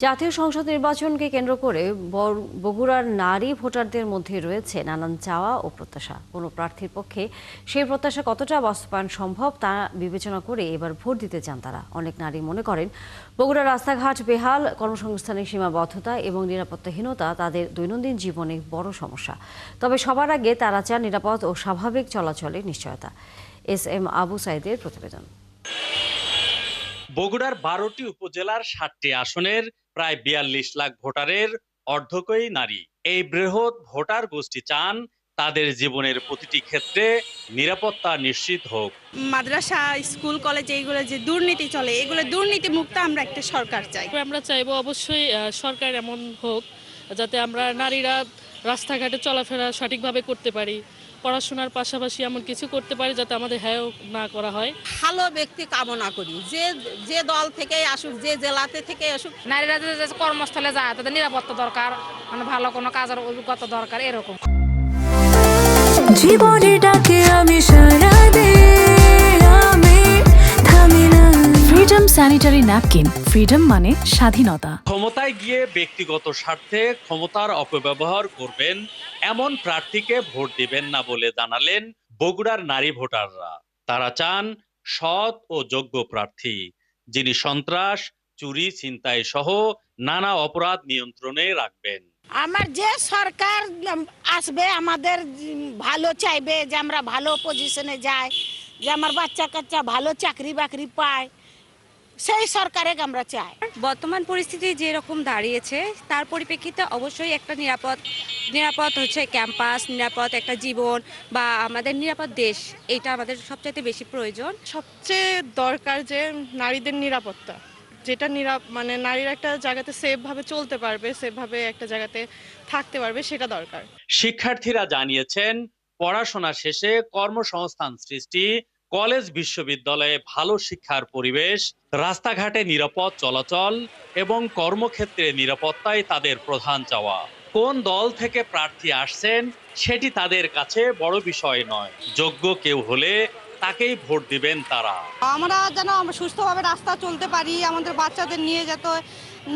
জাতীয় সংসদ নির্বাচনকে কেন্দ্র করে বগুড়ার নারী ভোটারদের মধ্যে রয়েছে নানান চাওয়া ও প্রত্যাশা। কোনো প্রার্থীর পক্ষে সেই প্রত্যাশা কতটা বাস্তবায়ন সম্ভব তা বিবেচনা করে এবার ভোট দিতে চান তারা। অনেক নারী মনে করেন বগুড়ার রাস্তাঘাট বেহাল, কর্মসংস্থানের সীমাবদ্ধতা এবং নিরাপত্তাহীনতা তাদের দৈনন্দিন জীবনে বড় সমস্যা। তবে সবার আগে তারা চান নিরাপদ ও স্বাভাবিক চলাচলের নিশ্চয়তা। এস এম আবু সাইদের প্রতিবেদন। বগুড়ার ১২টি উপজেলার ৭টি আসনের প্রায় ৪২ লাখ ভোটারের অর্ধেকই নারী। এই বৃহৎ ভোটার গোষ্ঠী চান তাদের জীবনের প্রতিটি ক্ষেত্রে নিরাপত্তা নিশ্চিত হোক। মাদ্রাসা, স্কুল, কলেজ এইগুলো যে দুর্নীতি চলে, এগুলো দুর্নীতি মুক্ত আমরা একটা সরকার চাই। আমরা চাইবো অবশ্যই সরকার এমন হোক যাতে আমরা নারীরা রাস্তাঘাটে চলাফেরা সঠিকভাবে করতে পারি, পড়াশোনার পাশাপাশি এমন কিছু করতে পারি যাতে আমাদের হেয় না করা হয়। ভালো ব্যক্তি কামনা করি, যে যে দল থেকে আসুক, যে জেলাতে থেকে আসুক। নারীরা যে কর্মস্থলে যায় তাদের নিরাপত্তা দরকার, মানে ভালো কোনো কাজের অভিজ্ঞতা দরকার, এরকম। জীবনে ডাকে আমি সারা দিই, আমি থামি না। Freedom sanitary napkin. ফ্রিডম মানে স্বাধীনতা। ক্ষমতায় গিয়ে ব্যক্তিগত স্বার্থে ক্ষমতার অপব্যবহার করবেন এমন প্রার্থীকে ভোট দিবেন না বলে জানালেন বগুড়ার নারী ভোটাররা। তারা চান সৎ ও যোগ্য প্রার্থী, যিনি সন্ত্রাস, চুরি, ছিনতাই সহ নানা অপরাধ নিয়ন্ত্রণে রাখবেন। আমার যে সরকার আসবে আমাদের ভালো চাইবে, যে আমরা ভালো পজিশনে যাই, যে আমার বাচ্চা কাচ্চা ভালো চাকরি বাকরি পায়, সেই সরকারে আমরা চাই। বর্তমান পরিস্থিতি যেরকম দাঁড়িয়েছে তার পরিপ্রেক্ষিতে অবশ্যই একটা নিরাপদ হচ্ছে ক্যাম্পাস, নিরাপদ একটা জীবন বা আমাদের নিরাপদ দেশ, এটা আমাদের সবচাইতে বেশি প্রয়োজন। সবচেয়ে দরকার যে নারীদের নিরাপত্তা, যেটা মানে নারীরা একটা জায়গাতে সেফ ভাবে চলতে পারবে, সেফ ভাবে একটা জায়গাতে থাকতে পারবে, সেটা দরকার। শিক্ষার্থীরা জানিয়েছেন পড়াশোনা শেষে কর্মসংস্থান সৃষ্টি, কলেজ বিশ্ববিদ্যালয়ে ভালো শিক্ষার পরিবেশ, রাস্তাঘাটে নিরাপদ চলাচল এবং কর্মক্ষেত্রে নিরাপত্তাই তাদের প্রধান চাওয়া। কোন দল থেকে প্রার্থী আসছেন সেটি তাদের কাছে বড় বিষয় নয়। যোগ্য কেউ হলে তাকেই ভোট দিবেন তারা। আমরা যেন আমরা সুস্থভাবে রাস্তা চলতে পারি, আমাদের বাচ্চাদের নিয়ে যেত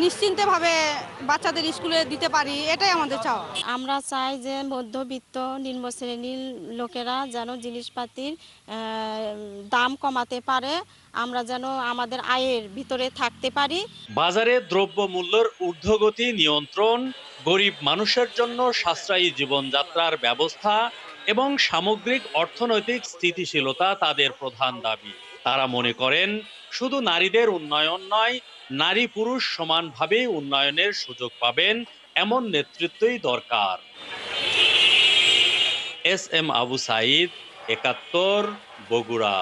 নিশ্চিন্তভাবে বাচ্চাদের স্কুলে দিতে পারি, এটাই আমাদের চাওয়া। আমরা চাই যে মধ্যবিত্ত নিম্ন শ্রেণীর লোকেরা যেন জিনিসপাতির দাম কমাতে পারে, আমরা যেন আমাদের আয়ের ভিতরে থাকতে পারি। বাজারে দ্রব্যমূল্যের ঊর্ধ্বগতি নিয়ন্ত্রণ, গরিব মানুষের জন্য সাশ্রয়ী জীবনযাত্রার ব্যবস্থা এবং সামগ্রিক অর্থনৈতিক স্থিতিশীলতা তাদের প্রধান দাবি। তারা মনে করেন শুধু নারীদের উন্নয়ন নয়, নারী পুরুষ সমানভাবে উন্নয়নের সুযোগ পাবেন এমন নেতৃত্বই দরকার। S M Abu Sayeed, ৭১, Bogura.